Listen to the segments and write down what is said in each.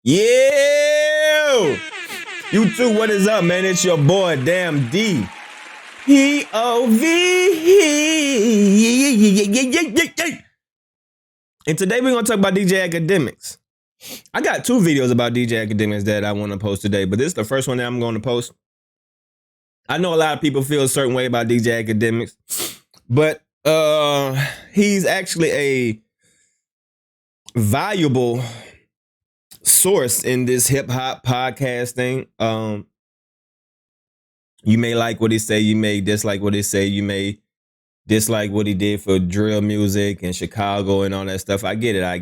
Yeah! You too, what is up, man? It's your boy, Damn D. POV. And today we're going to talk about DJ Akademiks. I got two videos about DJ Akademiks that I want to post today, but this is the first one that I'm going to post. I know a lot of people feel a certain way about DJ Akademiks, but he's actually a valuable source in this hip-hop podcasting. You may like what he say, you may dislike what he say, you may dislike what he did for drill music and Chicago and all that stuff. I get it. I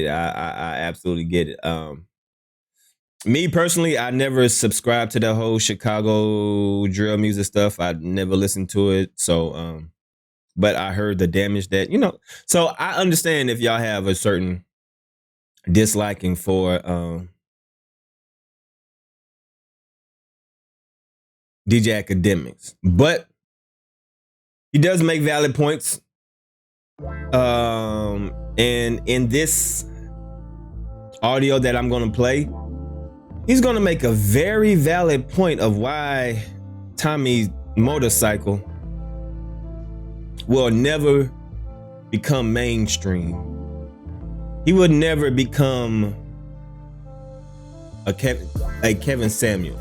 absolutely get it. Me personally, I never subscribed to the whole Chicago drill music stuff. I never listened to it. So, but I heard the damage that, so I understand if y'all have a certain disliking for DJ Akademiks, but he does make valid points. And in this audio that I'm going to play, he's going to make a very valid point of why Tommy's motorcycle will never become mainstream. He would never become a Kevin Samuel.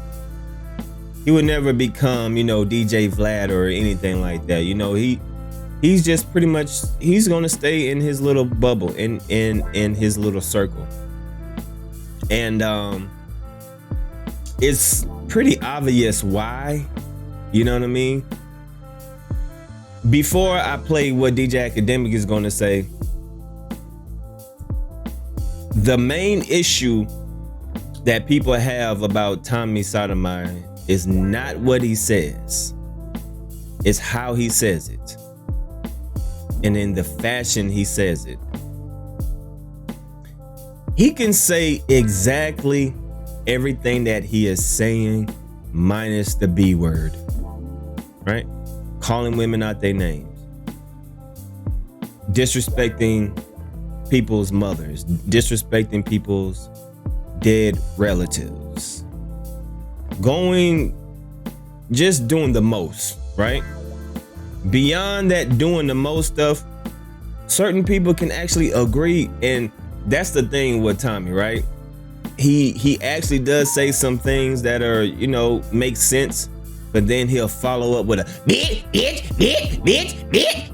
He would never become, DJ Vlad or anything like that. He's just pretty much, he's gonna stay in his little bubble, in his little circle. And it's pretty obvious why, you know what I mean? Before I play what DJ Akademiks is gonna say, the main issue that people have about Tommy Sotomayor is not what he says, it's how he says it, and in the fashion he says it. He can say exactly everything that he is saying minus the B word, right? Calling women out their names, disrespecting people's mothers, disrespecting people's dead relatives, just doing the most, right? Beyond that, doing the most stuff, certain people can actually agree. And that's the thing with Tommy, right? He actually does say some things that are, make sense, but then he'll follow up with a bitch,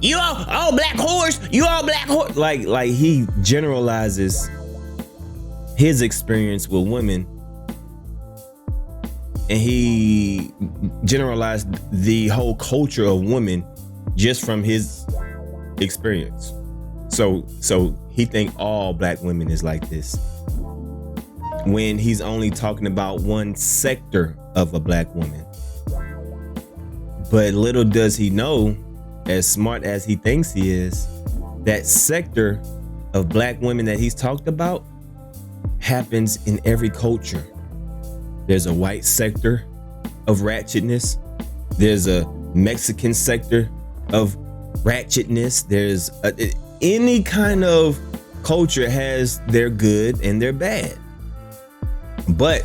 you all black whores, you all black whores. Like he generalizes his experience with women, and he generalized the whole culture of women just from his experience. So he think all black women is like this, when he's only talking about one sector of a black woman. But little does he know, as smart as he thinks he is, that sector of black women that he's talked about happens in every culture. There's a white sector of ratchetness. There's a Mexican sector of ratchetness. There's any kind of culture has their good and their bad. But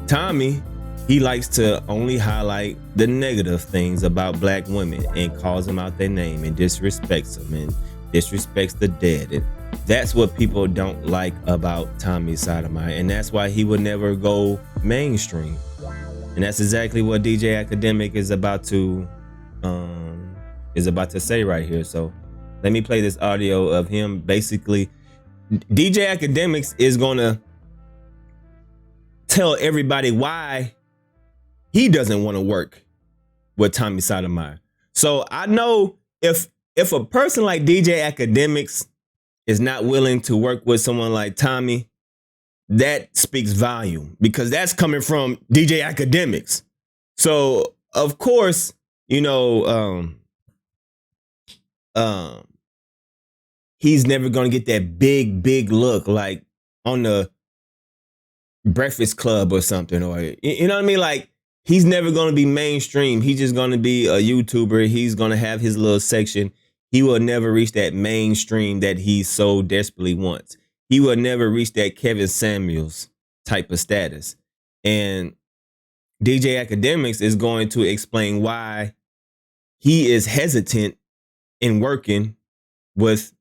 Tommy, he likes to only highlight the negative things about black women and calls them out their name and disrespects them and disrespects the dead. And that's what people don't like about Tommy Sotomayor, and that's why he would never go mainstream. And that's exactly what DJ Akademiks is about to say right here. So let me play this audio of him. Basically, DJ Akademiks is gonna tell everybody why he doesn't want to work with Tommy Sotomayor. So I know if a person like DJ Akademiks is not willing to work with someone like Tommy, that speaks volume, because that's coming from DJ Akademiks. So of course, he's never gonna get that big look like on the Breakfast Club or something, or you know what I mean? Like, he's never gonna be mainstream. He's just gonna be a YouTuber. He's gonna have his little section. He will never reach that mainstream that he so desperately wants. He will never reach that Kevin Samuels type of status. And DJ Akademiks is going to explain why he is hesitant in working with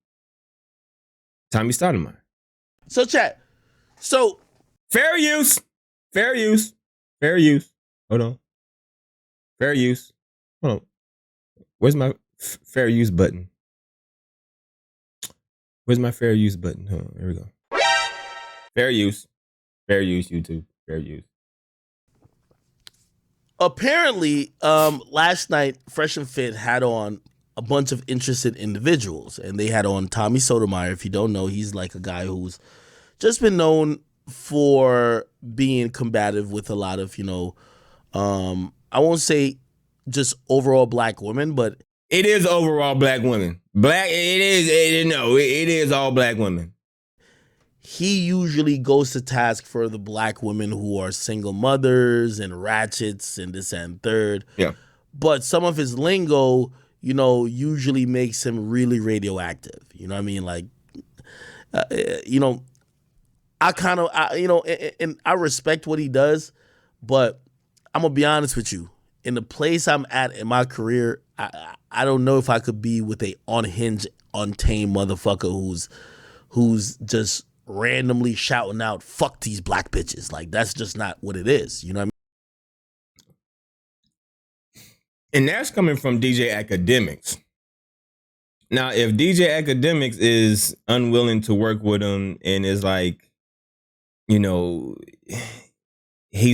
Tommy Sotomayor. So chat. So fair use. Fair use. Fair use. Hold on. Fair use. Hold on. Where's my fair use button? Where's my fair use button? Hold on, there we go. Fair use. Fair use, YouTube. Fair use. Apparently, last night, Fresh and Fit had on a bunch of interested individuals, and they had on Tommy Sotomayor. If you don't know, he's like a guy who's just been known for being combative with a lot of, I won't say just overall black women, but it is overall black women. It is all black women. He usually goes to task for the black women who are single mothers and ratchets and this and third. Yeah. But some of his lingo, usually makes him really radioactive. You know what I mean? Like, and I respect what he does, but I'm going to be honest with you. In the place I'm at in my career, I don't know if I could be with a unhinged, untamed motherfucker who's just randomly shouting out, fuck these black bitches. Like, that's just not what it is. You know what I mean? And that's coming from DJ Akademiks. Now, if DJ Akademiks is unwilling to work with him and is like, he's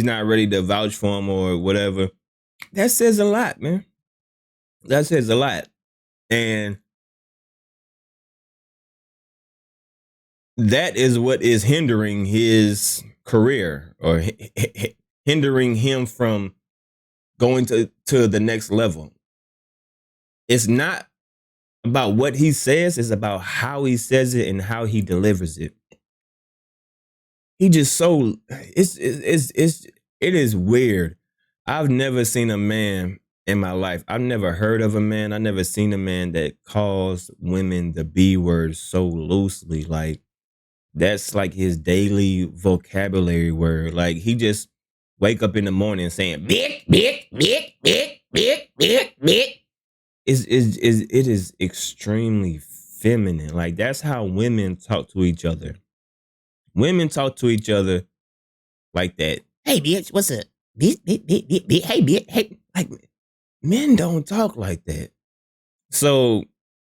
not ready to vouch for him or whatever, that says a lot, man. That says a lot. And that is what is hindering his career or hindering him from going to the next level. It's not about what he says, it's about how he says it and how he delivers it. He just it is weird. I've never seen a man in my life. I've never heard of a man. I've never seen a man that calls women the B word so loosely. Like, that's like his daily vocabulary word. Like, he just wake up in the morning saying bitch, bitch, bitch, bitch, bitch, bitch, bitch. It is extremely feminine. Like, that's how women talk to each other. Women talk to each other like that. Hey bitch, what's up? Bitch, bitch, bitch, bitch, bitch. Hey bitch, hey. Like, men don't talk like that. So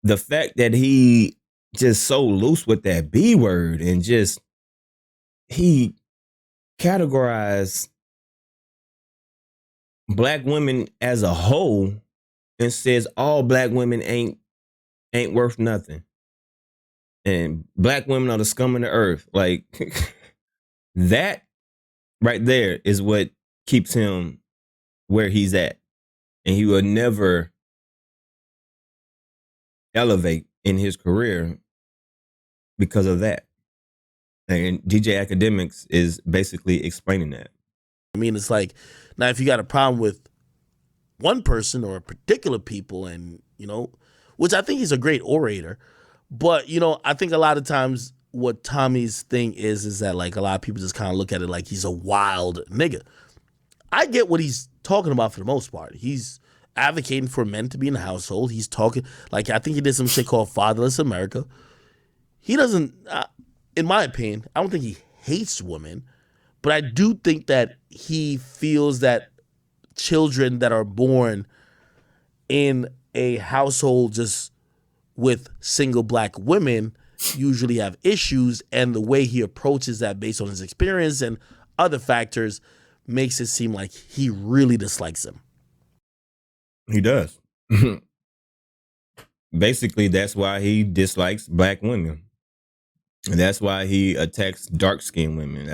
the fact that he just so loose with that B word and just he categorized black women as a whole and says all black women ain't worth nothing. And black women are the scum of the earth. Like, that right there is what keeps him where he's at. And he will never elevate in his career because of that. And DJ Akademiks is basically explaining that. I mean, it's like, now if you got a problem with one person or a particular people and, which I think he's a great orator, but, I think a lot of times what Tommy's thing is that, like, a lot of people just kind of look at it like he's a wild nigga. I get what he's talking about for the most part. He's advocating for men to be in the household. He's talking, like, I think he did some shit called Fatherless America. He doesn't, in my opinion, I don't think he hates women, but I do think that he feels that children that are born in a household just with single black women usually have issues, and the way he approaches that based on his experience and other factors makes it seem like he really dislikes him. He does. Basically, that's why he dislikes black women. And that's why he attacks dark-skinned women.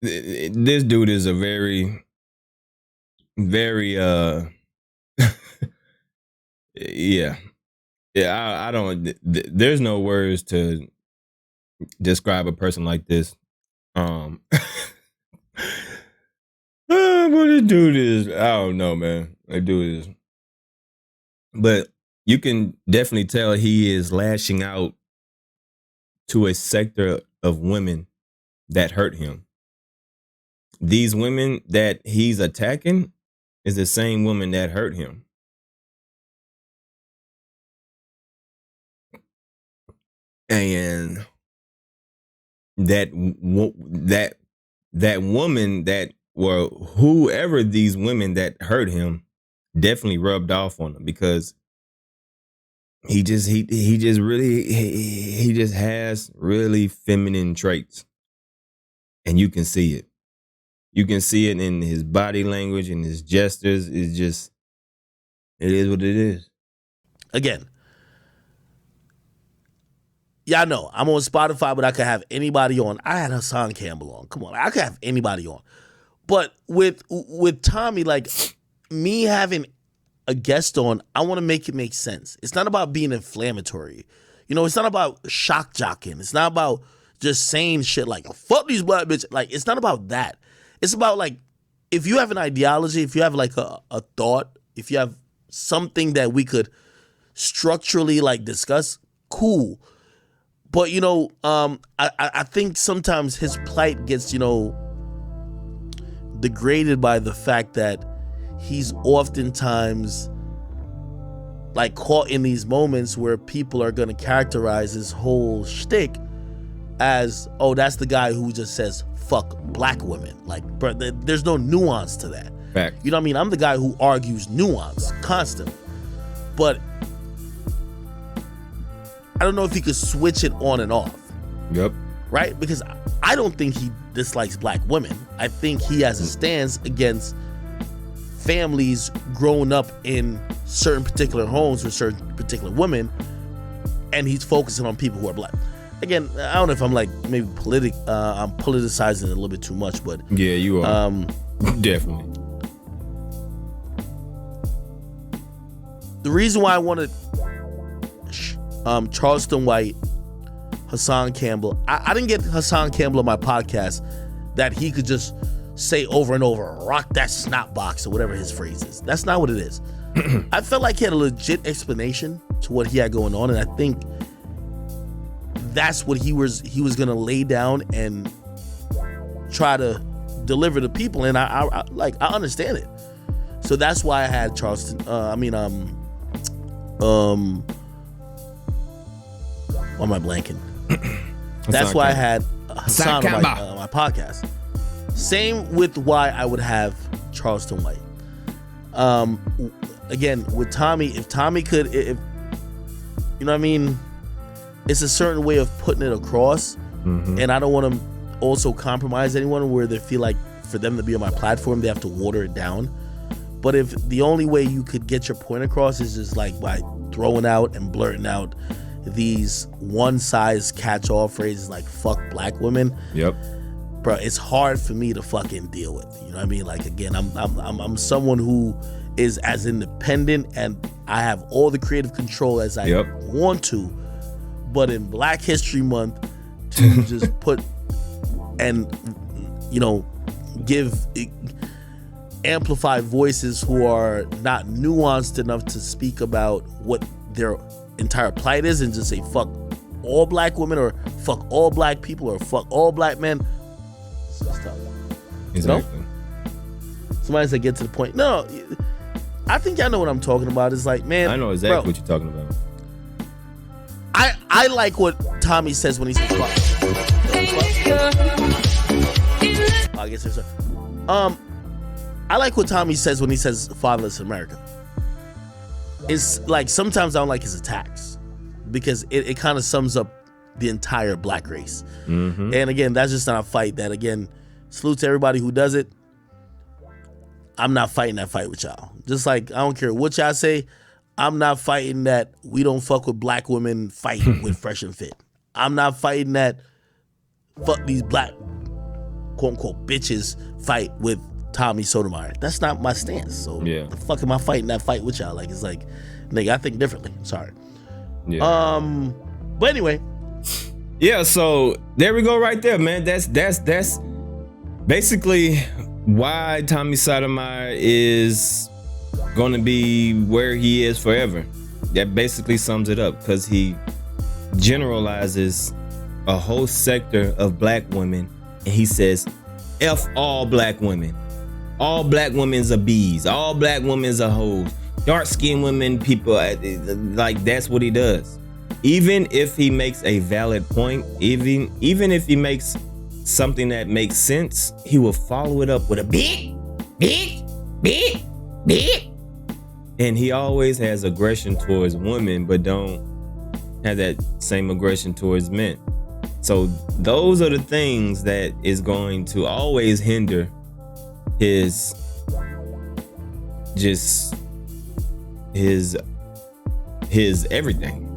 This dude is a very, very, yeah. Yeah, I don't, there's no words to describe a person like this. But this dude is, I don't know, man. That dude is, but you can definitely tell he is lashing out to a sector of women that hurt him. These women that he's attacking is the same woman that hurt him. And that woman that, well, whoever these women that hurt him definitely rubbed off on him, because he just has really feminine traits, and you can see it. You can see it in his body language and his gestures. It's just, it is what it is. Again, y'all know I'm on Spotify, but I could have anybody on. I had Hassan Campbell on. Come on, I could have anybody on. But with Tommy, like, me having a guest on, I want to make it make sense. It's not about being inflammatory. You know, it's not about shock jocking. It's not about just saying shit like, fuck these black bitches. Like, it's not about that. It's about, like, if you have an ideology, if you have, like, a thought, if you have something that we could structurally, like, discuss, cool. But, you know, I think sometimes his plight gets, you know, degraded by the fact that he's oftentimes, like, caught in these moments where people are going to characterize his whole shtick as, oh, that's the guy who just says fuck black women. Like, bro, there's no nuance to that. Fact. You know what I mean? I'm the guy who argues nuance constantly. But I don't know if he could switch it on and off. Yep. Right? Because I don't think he dislikes black women. I think he has a stance against families growing up in certain particular homes with certain particular women, and he's focusing on people who are black. Again, I don't know if I'm, like, maybe I'm politicizing it a little bit too much, but yeah, you are. Definitely. The reason why I wanted Charleston White, Hassan Campbell, I didn't get Hassan Campbell on my podcast that he could just say over and over, rock that snot box, or whatever his phrase is. That's not what it is. I felt like he had a legit explanation to what he had going on, and I think that's what he was gonna lay down and try to deliver to people, and I understand it. So that's why I had Charleston. Why am I blanking? That's why I had Hassan on my podcast. Same with why I would have Charleston White. Again, with Tommy, if Tommy could, if you know what I mean, it's a certain way of putting it across, and I don't want to also compromise anyone where they feel like for them to be on my platform, they have to water it down. But if the only way you could get your point across is just like by throwing out and blurting out these one size catch-all phrases like fuck black women, yep, bro, it's hard for me to fucking deal with. You know what I mean? Like, again, I'm someone who is as independent, and I have all the creative control as I want to. But in Black History Month, to just put and, you know, amplify voices who are not nuanced enough to speak about what their entire plight is, and just say fuck all black women, or fuck all black people, or fuck all black men. So it's tough. Exactly. You know? Somebody said get to the point. No, I think y'all know what I'm talking about. It's like, man, I know exactly what you're talking about. I like what Tommy says when he says fuck. I guess there's I like what Tommy says when he says fatherless America. It's like, sometimes I don't like his attacks, because it kind of sums up the entire black race. And again, that's just not a fight that, again, salute to everybody who does it. I'm not fighting that fight with y'all. Just like, I don't care what y'all say, I'm not fighting that we don't fuck with black women fight with Fresh and Fit. I'm not fighting that fuck these black quote unquote bitches fight with Tommy Sotomayor. That's not my stance. So yeah, the fuck am I fighting that fight with y'all? Like, it's like, nigga, I think differently. I'm sorry. Yeah. But anyway. Yeah, so there we go right there, man. That's basically why Tommy Sotomayor is gonna be where he is forever. That basically sums it up, because he generalizes a whole sector of black women and he says, F all black women. All black women's are bees. All black women's are hoes. Dark-skinned women, people, like that's what he does. Even if he makes a valid point, even if he makes something that makes sense, he will follow it up with a bitch. And he always has aggression towards women, but don't have that same aggression towards men. So those are the things that is going to always hinder his everything.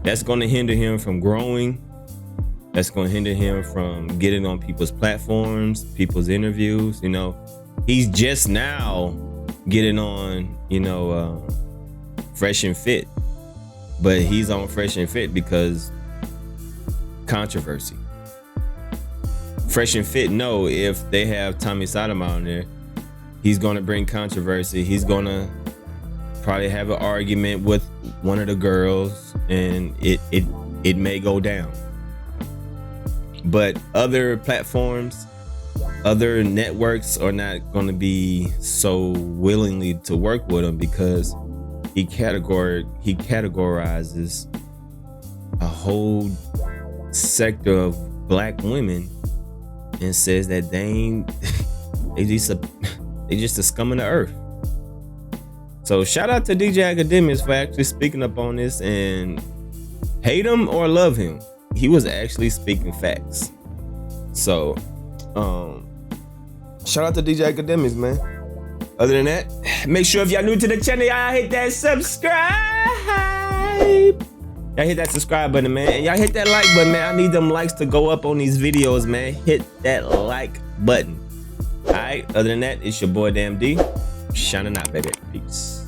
That's going to hinder him from growing. That's going to hinder him from getting on people's platforms, people's interviews. You know, he's just now getting on, Fresh and Fit, but he's on Fresh and Fit because controversy. Fresh and Fit know if they have Tommy Sotomayor on there, he's going to bring controversy. He's going to probably have an argument with one of the girls, and it may go down. But other platforms, other networks are not going to be so willingly to work with him because he categorizes a whole sector of black women and says that they just a scum of the earth. So shout out to DJ Akademiks for actually speaking up on this, and hate him or love him, he was actually speaking facts. So shout out to DJ Akademiks, man. Other than that, make sure if y'all new to the channel, y'all hit that subscribe. Y'all hit that subscribe button, man. And y'all hit that like button, man. I need them likes to go up on these videos, man. Hit that like button. All right. Other than that, it's your boy Damn D. Shining out, baby. Peace.